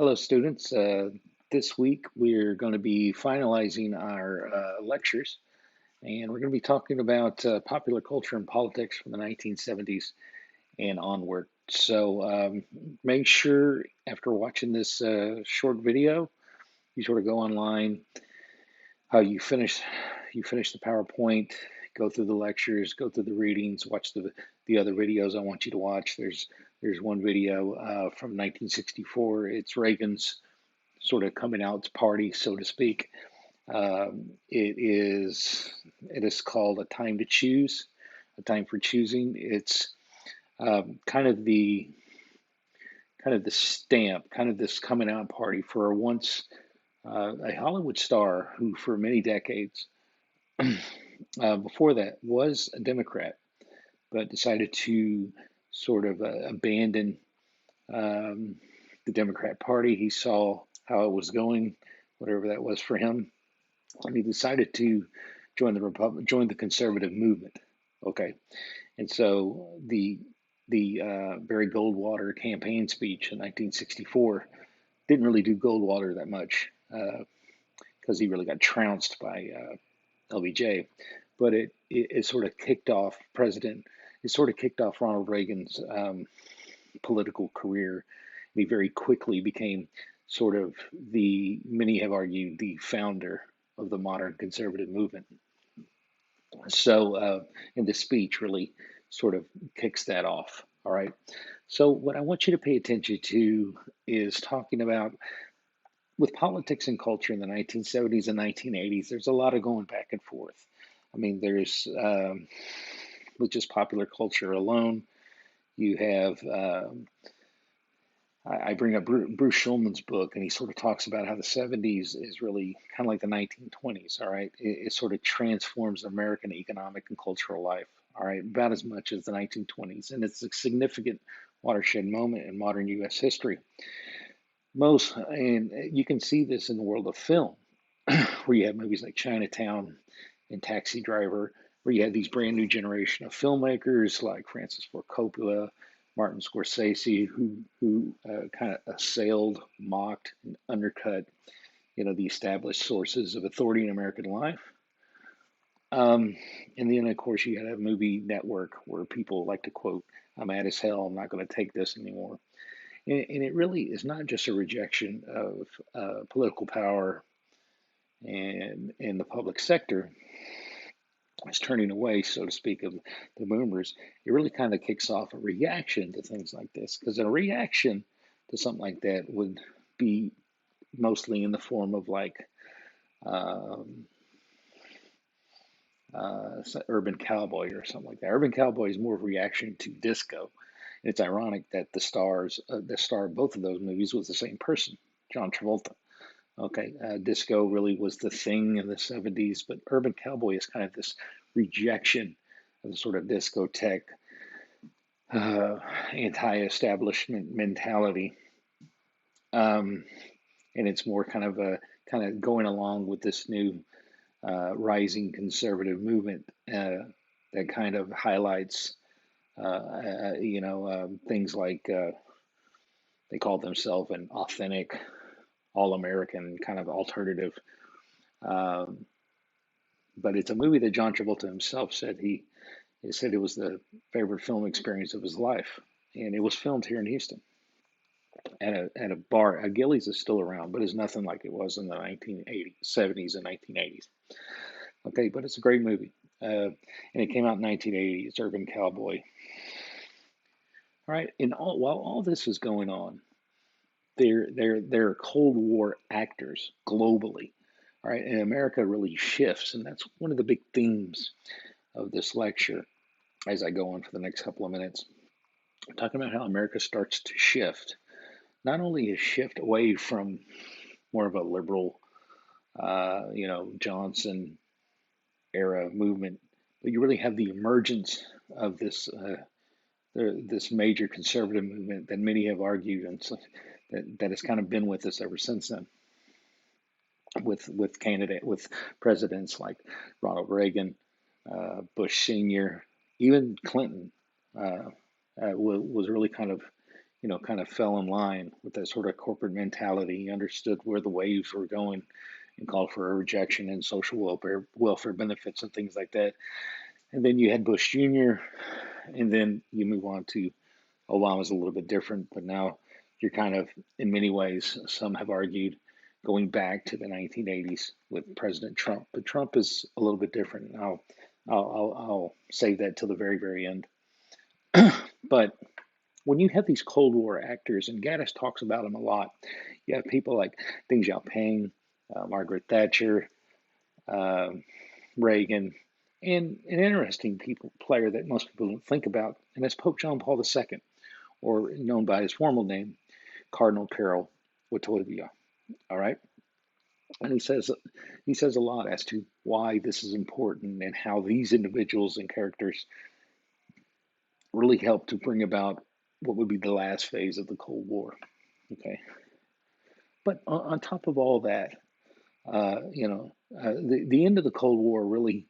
Hello, students. This week we're going to be finalizing our lectures, and we're going to be talking about popular culture and politics from the 1970s and onward. So make sure after watching this short video, you sort of go online, how you finish the PowerPoint, go through the lectures, go through the readings, watch the other videos I want you to watch. There's one video from 1964. It's Reagan's sort of coming out party, so to speak. It is called A Time to Choose, A Time for Choosing. It's kind of the stamp, kind of this coming out party for once a Hollywood star who, for many decades before that, was a Democrat, but decided to sort of abandon um, the Democrat Party. He saw how it was going, whatever that was for him, and he decided to join the conservative movement. Okay, and so the Barry Goldwater campaign speech in 1964 didn't really do Goldwater that much because he really got trounced by LBJ, but it sort of kicked off President. It sort of kicked off Ronald Reagan's political career. He very quickly became sort of many have argued, the founder of the modern conservative movement. So, and the speech really sort of kicks that off. All right. So, what I want you to pay attention to is talking about with politics and culture in the 1970s and 1980s, there's a lot of going back and forth. I mean, there's with just popular culture alone, you have I bring up Bruce Schulman's book, and he sort of talks about how the 70s is really kind of like the 1920s, all right? It sort of transforms American economic and cultural life, all right, about as much as the 1920s. And it's a significant watershed moment in modern U.S. history. And you can see this in the world of film, where you have movies like Chinatown and Taxi Driver, where you had these brand new generation of filmmakers like Francis Ford Coppola, Martin Scorsese, who kind of assailed, mocked, and undercut, the established sources of authority in American life. And then, of course, you had a movie network where people like to quote, "I'm mad as hell. I'm not going to take this anymore." And it really is not just a rejection of political power and the public sector. It's turning away, so to speak, of the boomers. It really kind of kicks off a reaction to things like this, because a reaction to something like that would be mostly in the form of like um, Urban Cowboy or something like that. Urban Cowboy is more of a reaction to disco. And it's ironic that the star of both of those movies was the same person, John Travolta. Okay, disco really was the thing in the 70s, but Urban Cowboy is kind of this rejection of the sort of discotheque, uh, anti-establishment mentality, um, and it's more kind of going along with this new rising conservative movement that kind of highlights, things like they call themselves an authentic, all-American kind of alternative. Um, but it's a movie that John Travolta himself said he said it was the favorite film experience of his life, and it was filmed here in Houston at a bar. Gillies is still around, but it's nothing like it was in the 1980s, 70s, and 1980s. Okay, but it's a great movie, and it came out in 1980. It's Urban Cowboy. All right, while all this is going on, there are Cold War actors globally. All right, and America really shifts, and that's one of the big themes of this lecture as I go on for the next couple of minutes. I'm talking about how America starts to shift, not only a shift away from more of a liberal, Johnson era movement, but you really have the emergence of this major conservative movement that many have argued, and so that has kind of been with us ever since then. With presidents like Ronald Reagan, Bush Senior, even Clinton was really kind of kind of fell in line with that sort of corporate mentality. He understood where the waves were going and called for a rejection in social welfare benefits and things like that. And then you had Bush Jr., and then you move on to Obama's a little bit different, but now you're kind of, in many ways, some have argued, going back to the 1980s with President Trump. But Trump is a little bit different. And I'll save that till the very, very end. But when you have these Cold War actors, and Gaddis talks about them a lot, you have people like Deng Xiaoping, Margaret Thatcher, uh, Reagan, and an interesting player that most people don't think about, and that's Pope John Paul II, or known by his formal name, Cardinal Carol Wojtyla. All right, and he says a lot as to why this is important and how these individuals and characters really helped to bring about what would be the last phase of the Cold War. Okay, but on top of all that, the end of the Cold War really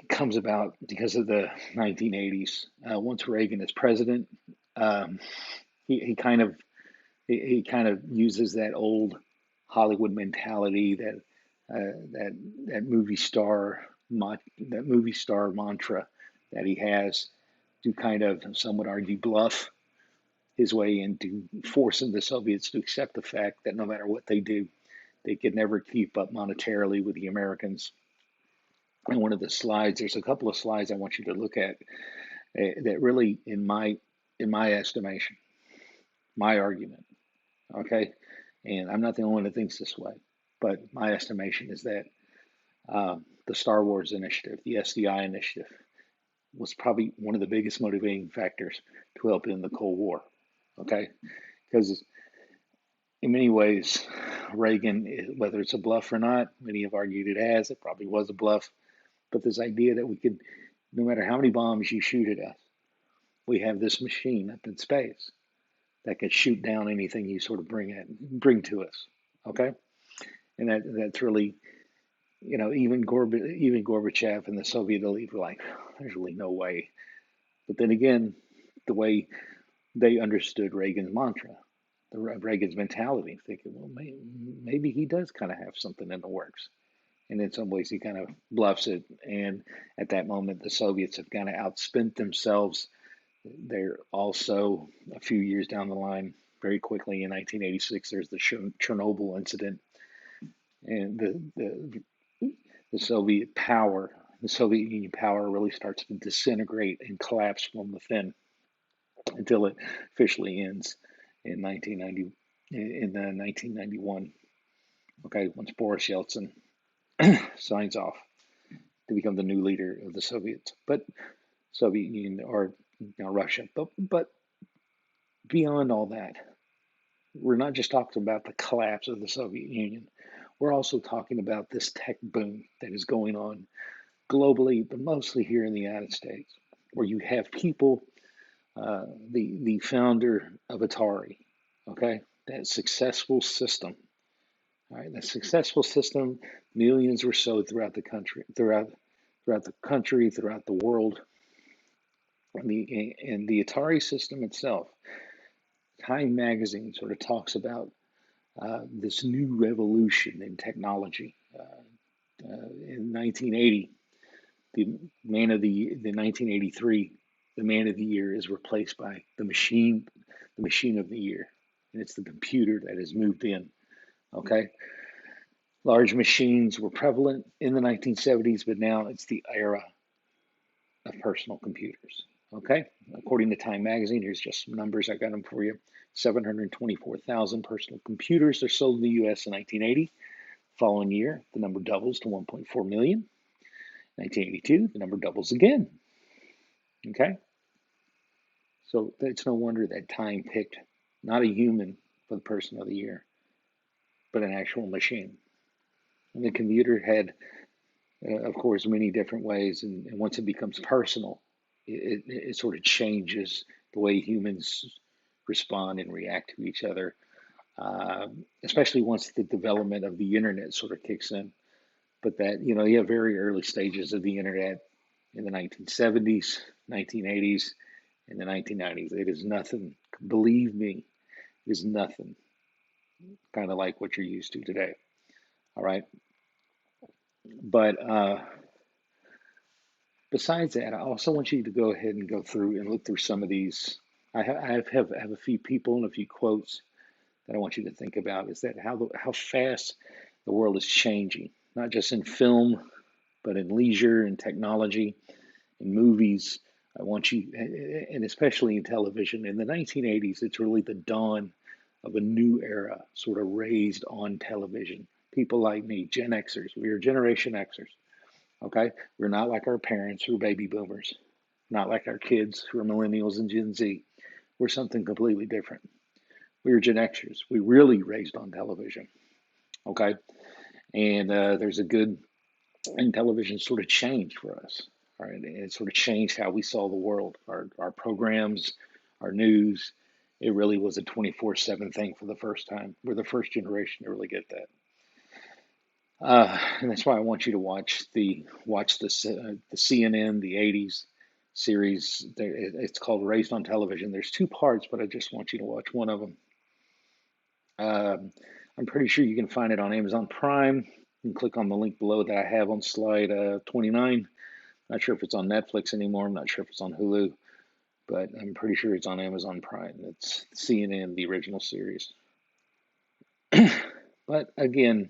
comes about because of the 1980s. Once Reagan is president, um, he kind of he kind of uses that old Hollywood mentality, that movie star mantra that he has, to kind of, some would argue, bluff his way into forcing the Soviets to accept the fact that no matter what they do, they could never keep up monetarily with the Americans. And one of the slides, there's a couple of slides I want you to look at, that really, in my estimation, my argument, okay, and I'm not the only one that thinks this way, but my estimation is that the Star Wars initiative, the SDI initiative, was probably one of the biggest motivating factors to help end the Cold War. Okay, because in many ways, Reagan, whether it's a bluff or not, many have argued it probably was a bluff, but this idea that we could, no matter how many bombs you shoot at us, we have this machine up in space that could shoot down anything you sort of bring to us. Okay, and that's really, even Gorbachev and the Soviet elite were like, there's really no way. But then again, the way they understood Reagan's mantra, Reagan's mentality, thinking, well, maybe he does kind of have something in the works. And in some ways, he kind of bluffs it. And at that moment, the Soviets have kind of outspent themselves. They're also, a few years down the line, very quickly in 1986, there's the Chernobyl incident, and the Soviet Union power really starts to disintegrate and collapse from within until it officially ends in 1991. Okay, once Boris Yeltsin signs off to become the new leader of the Soviet Union, or now Russia. But beyond all that, we're not just talking about the collapse of the Soviet Union. We're also talking about this tech boom that is going on globally, but mostly here in the United States, where you have people, the founder of Atari, okay, that successful system. All right, that successful system, millions were sold throughout the country, throughout the world, and the Atari system itself. Time magazine sort of talks about this new revolution in technology. In 1980, the 1983, the man of the year is replaced by the machine of the year, and it's the computer that has moved in. Okay, large machines were prevalent in the 1970s, but now it's the era of personal computers. Okay, according to Time Magazine, here's just some numbers. I got them for you. 724,000 personal computers are sold in the U.S. in 1980. Following year, the number doubles to 1.4 million. 1982, the number doubles again. Okay, so it's no wonder that Time picked not a human for the person of the year, but an actual machine. And the computer had, of course, many different ways, and once it becomes personal, it sort of changes the way humans respond and react to each other, especially once the development of the internet sort of kicks in. But that, you have very early stages of the internet in the 1970s, 1980s, in the 1990s. It is nothing, believe me, it is nothing kind of like what you're used to today. All right. But besides that, I also want you to go ahead and go through and look through some of these. I have a few people and a few quotes that I want you to think about. Is that how fast the world is changing, not just in film, but in leisure and technology, in movies. I want you, and especially in television. In the 1980s, it's really the dawn of a new era, sort of raised on television. People like me, Gen Xers, we are Generation Xers. Okay, we're not like our parents who are baby boomers, not like our kids who are millennials and Gen Z. We're something completely different. We are Gen Xers. We really raised on television. Okay, and there's a good, and television sort of changed for us. All right, and it sort of changed how we saw the world, our programs, our news. It really was a 24/7 thing for the first time. We're the first generation to really get that. And that's why I want you to watch the CNN the '80s series. It's called Raised on Television. There's two parts, but I just want you to watch one of them. Um, I'm pretty sure you can find it on Amazon Prime. You can click on the link below that I have on slide 29. Not sure if it's on Netflix anymore. I'm not sure if it's on Hulu, but I'm pretty sure it's on Amazon Prime. It's CNN, the original series. But again,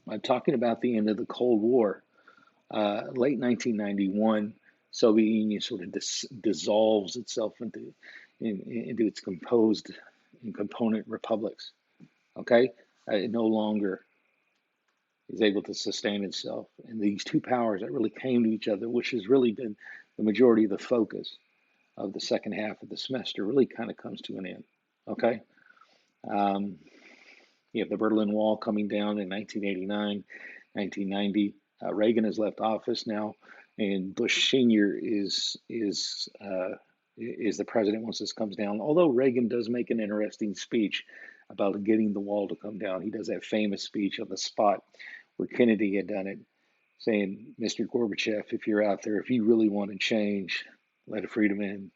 I'm talking about the end of the Cold War. Late 1991, Soviet Union sort of dissolves itself into its composed and component republics. Okay, it no longer is able to sustain itself, and these two powers that really came to each other, which has really been the majority of the focus of the second half of the semester, really kind of comes to an end. Okay, um, you have the Berlin Wall coming down in 1989, 1990. Reagan has left office now, and Bush Senior is the president once this comes down. Although Reagan does make an interesting speech about getting the wall to come down, he does that famous speech on the spot where Kennedy had done it, saying, "Mr. Gorbachev, if you're out there, if you really want to change, let freedom in,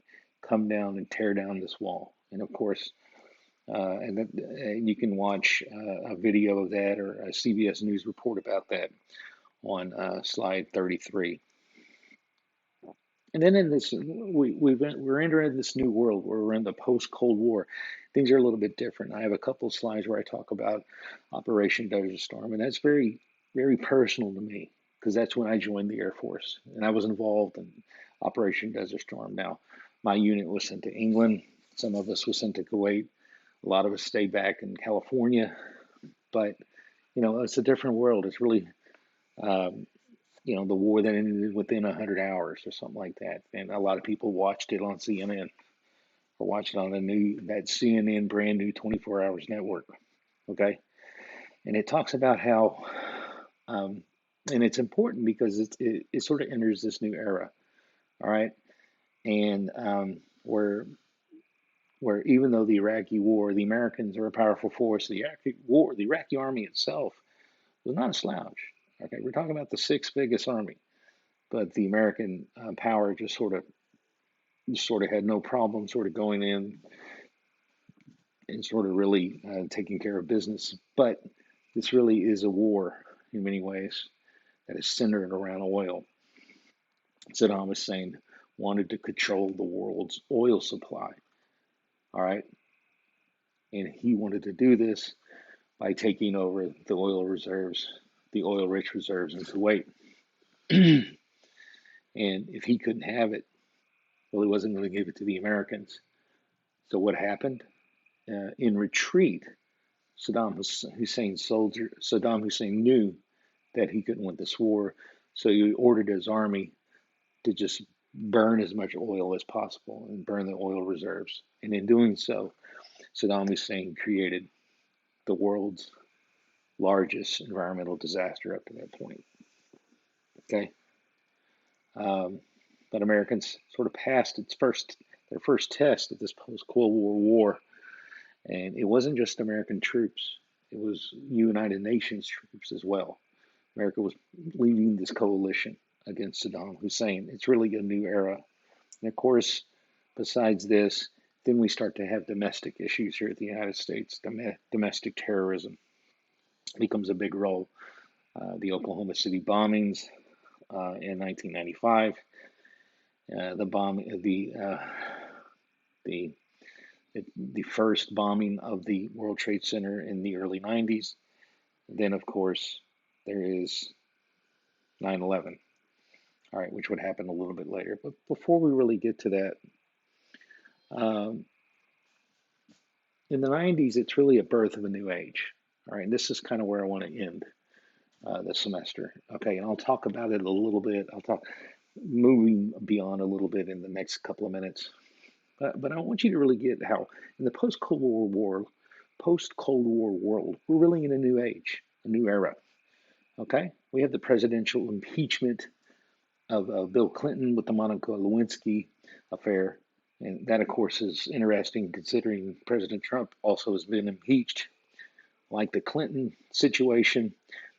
come down and tear down this wall." And of course, and you can watch a video of that or a CBS News report about that on slide 33. And then in this, we're entering this new world where we're in the post-Cold War. Things are a little bit different. I have a couple of slides where I talk about Operation Desert Storm, and that's very, very personal to me because that's when I joined the Air Force, and I was involved in Operation Desert Storm. Now, my unit was sent to England. Some of us were sent to Kuwait. A lot of us stayed back in California, but it's a different world. It's really, um, the war that ended within 100 hours or something like that. And a lot of people watched it on CNN or watched it on that CNN brand new 24 hours network. Okay. And it talks about how, um, and it's important because it sort of enters this new era. All right. And where even though the Iraqi war, the Americans are a powerful force, the Iraqi war, the Iraqi army itself was not a slouch. Okay. We're talking about the sixth biggest army, but the American power just sort of had no problem sort of going in and sort of really taking care of business. But this really is a war in many ways that is centered around oil. Saddam Hussein wanted to control the world's oil supply. All right. And he wanted to do this by taking over the oil reserves, the oil rich reserves in Kuwait. And if he couldn't have it, well, he wasn't going to give it to the Americans. So what happened? In retreat, Saddam Hussein knew that he couldn't win this war, so he ordered his army to just burn as much oil as possible and burn the oil reserves. And in doing so, Saddam Hussein created the world's largest environmental disaster up to that point. Okay, um, but Americans sort of passed their first test of this post-Cold War war, and it wasn't just American troops; it was United Nations troops as well. America was leading this coalition against Saddam Hussein. It's really a new era And of course, besides this, then we start to have domestic issues here at the United States. Domestic terrorism becomes a big role. The Oklahoma City bombings in 1995, the bomb, the the first bombing of the World Trade Center in the early 90s. Then, of course, there is 9/11. All right, which would happen a little bit later. But before we really get to that, um, in the 90s, it's really a birth of a new age. All right, and this is kind of where I want to end this semester. Okay, and I'll talk about it a little bit. I'll talk moving beyond a little bit in the next couple of minutes. But I want you to really get how in the post Cold War world, we're really in a new age, a new era. Okay, we have the presidential impeachment of Bill Clinton with the Monica Lewinsky affair. And that, of course, is interesting considering President Trump also has been impeached. Like the Clinton situation,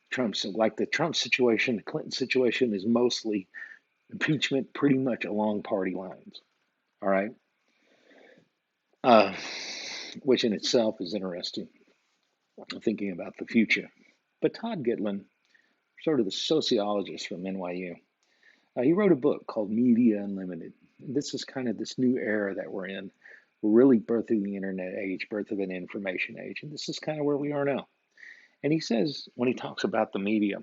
the Trump situation, the Clinton situation is mostly impeachment pretty much along party lines. All right. Uh, which in itself is interesting, thinking about the future. But Todd Gitlin, sort of the sociologist from NYU, he wrote a book called Media Unlimited. And this is kind of this new era that we're in. We're really birthing the internet age, birth of an information age. And this is kind of where we are now. And he says, when he talks about the media,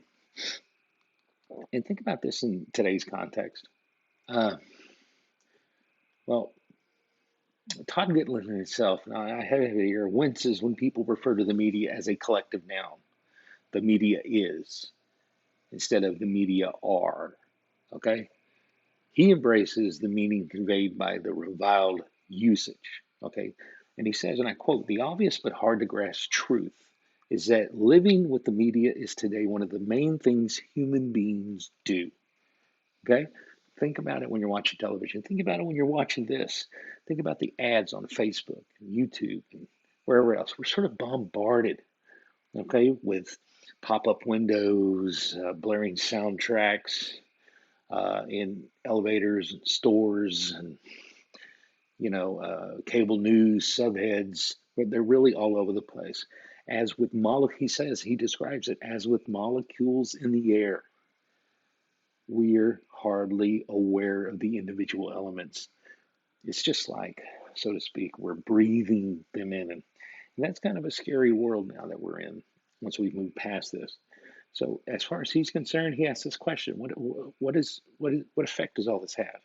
and think about this in today's context. Uh, well, Todd Gitlin himself, and I have it here, winces when people refer to the media as a collective noun. The media is instead of the media are. Okay? He embraces the meaning conveyed by the reviled usage. Okay? And he says, and I quote, the obvious but hard to grasp truth is that living with the media is today one of the main things human beings do. Okay? Think about it when you're watching television. Think about it when you're watching this. Think about the ads on Facebook and YouTube and wherever else. We're sort of bombarded, okay, with pop-up windows, blaring soundtracks in elevators and stores, and cable news subheads. But they're really all over the place. As with he describes it as with molecules in the air. We're hardly aware of the individual elements. It's just like, so to speak, we're breathing them in. And that's kind of a scary world now that we're in once we've moved past this. So as far as he's concerned, he asks this question: what effect does all this have?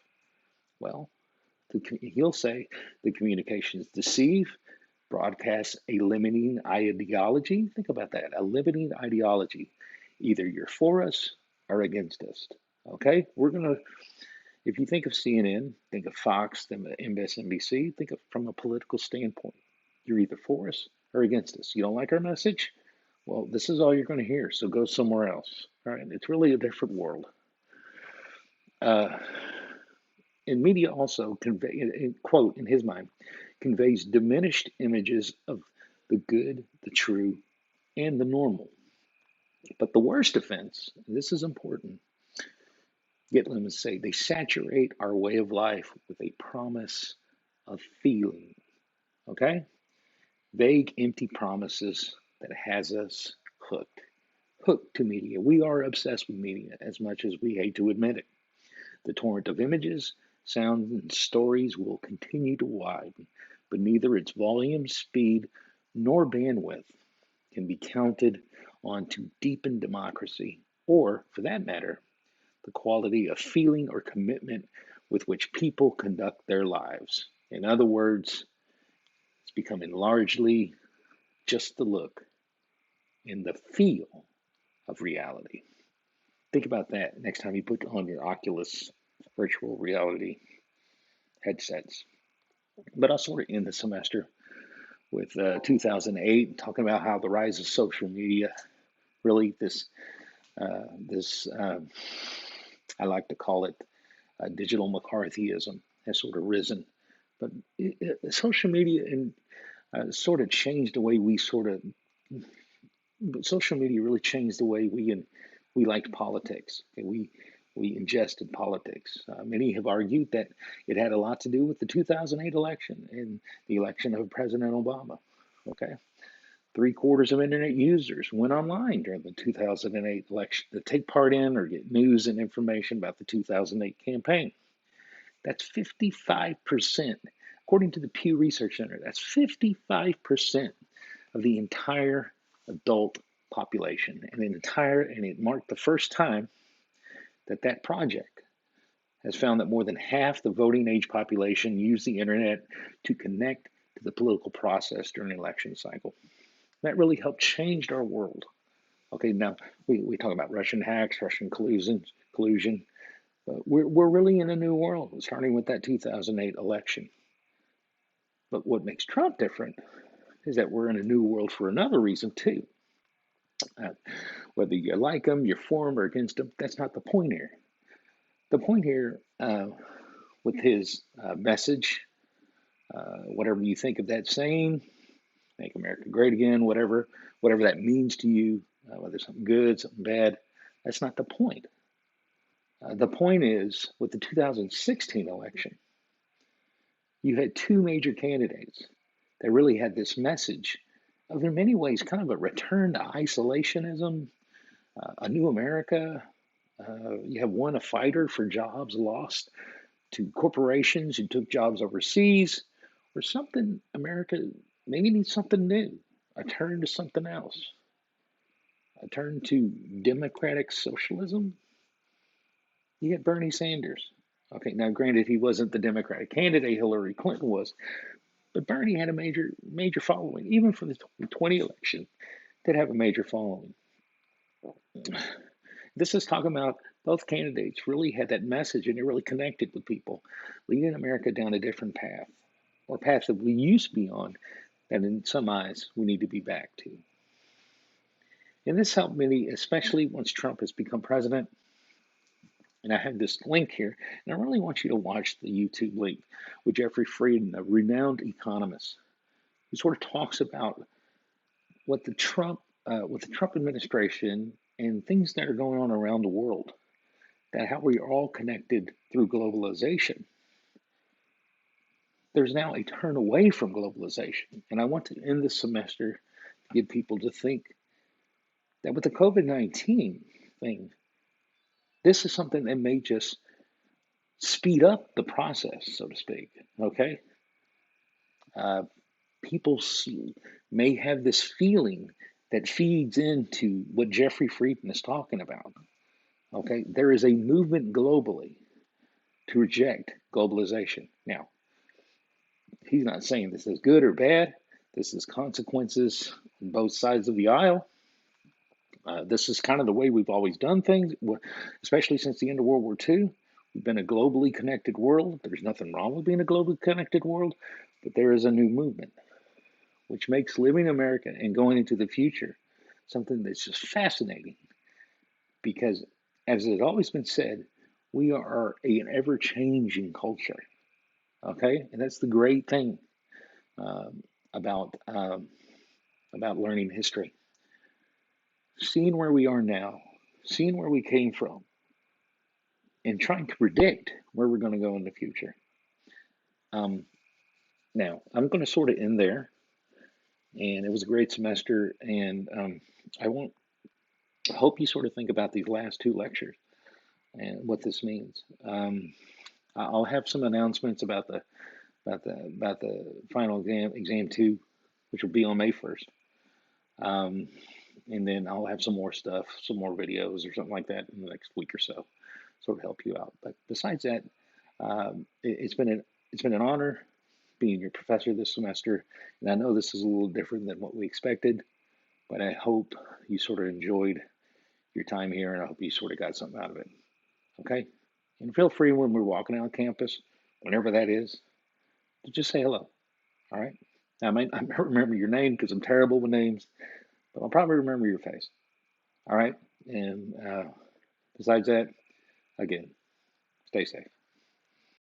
Well, he'll say the communications deceive, broadcast a limiting ideology. Think about that, a limiting ideology. Either you're for us or against us. Okay, if you think of CNN, think of Fox, think of MSNBC, think of from a political standpoint. You're either for us or against us. You don't like our message? Well, this is all you're going to hear, so go somewhere else. All right, it's really a different world. Uh, and media also quote, in his mind, conveys diminished images of the good, the true, and the normal. But the worst offense, and this is important, Gitlin would say, they saturate our way of life with a promise of feeling. Okay? Vague, empty promises that has us hooked. Hooked to media. We are obsessed with media as much as we hate to admit it. The torrent of images, sounds, and stories will continue to widen, but neither its volume, speed, nor bandwidth can be counted on to deepen democracy, or, for that matter, the quality of feeling or commitment with which people conduct their lives. In other words, it's becoming largely just the look and the feel of reality. Think about that next time you put on your Oculus virtual reality headsets. But I'll sort of end the semester with 2008, talking about how the rise of social media really this I like to call it digital McCarthyism has sort of risen. But social media and sort of changed the way we social media really changed the way we liked politics. Okay, we ingest in politics. Many have argued that it had a lot to do with the 2008 election and the election of President Obama. Okay. Three-quarters of internet users went online during the 2008 election to take part in or get news and information about the 2008 campaign. That's 55%. According to the Pew Research Center, that's 55% of the entire adult population. And it marked the first time that that project has found that more than half the voting age population use the internet to connect to the political process during an election cycle. That really helped change our world. Okay, now we talk about Russian hacks, Russian collusion. But we're really in a new world, starting with that 2008 election. But what makes Trump different is that we're in a new world for another reason, too. Uh, Whether you like him, you're for him, or against him, that's not the point here. The point here with his message, whatever you think of that saying, make America great again, whatever that means to you, whether something good, something bad, that's not the point. The point is, with the 2016 election, you had two major candidates that really had this message of, in many ways, kind of a return to isolationism, a new America. You have one, a fighter for jobs lost to corporations who took jobs overseas, or something. America maybe needs something new, a turn to something else, a turn to democratic socialism. You get Bernie Sanders. Okay, now granted, he wasn't the Democratic candidate, Hillary Clinton was, but Bernie had a major following, even for the 2020 election, did have a major following. This is talking about both candidates really had that message and it really connected with people, leading America down a different path, or path that we used to be on, that in some eyes we need to be back to. And this helped many, especially once Trump has become president. And I have this link here, and I really want you to watch the YouTube link with Jeffrey Frieden, a renowned economist, who sort of talks about what the Trump administration and things that are going on around the world, that how we are all connected through globalization. There's now a turn away from globalization, and I want to end this semester to get people to think that with the COVID-19 thing, this is something that may just speed up the process, so to speak. Okay, people may have this feeling that feeds into what Jeffrey Frieden is talking about. Okay, there is a movement globally to reject globalization. Now, he's not saying this is good or bad. This is consequences on both sides of the aisle. This is kind of the way we've always done things, especially since the end of World War II. We've been a globally connected world. There's nothing wrong with being a globally connected world, but there is a new movement, which makes living America and going into the future something that's just fascinating. Because, as has always been said, we are an ever-changing culture. Okay, and that's the great thing about learning history. Seeing where we are now, seeing where we came from, and trying to predict where we're going to go in the future. Now, I'm going to sort of end there, and it was a great semester, and I hope you sort of think about these last two lectures and what this means. I'll have some announcements about the final exam 2, which will be on May 1st. And then I'll have some more stuff, some more videos or something like that in the next week or so, sort of help you out. But besides that, it's been an honor being your professor this semester, and I know this is a little different than what we expected, but I hope you sort of enjoyed your time here, and I hope you sort of got something out of it. Okay, and feel free when we're walking out campus, whenever that is, to just say hello. All right. I might not remember your name because I'm terrible with names, but I'll probably remember your face. All right. And besides that, again, stay safe.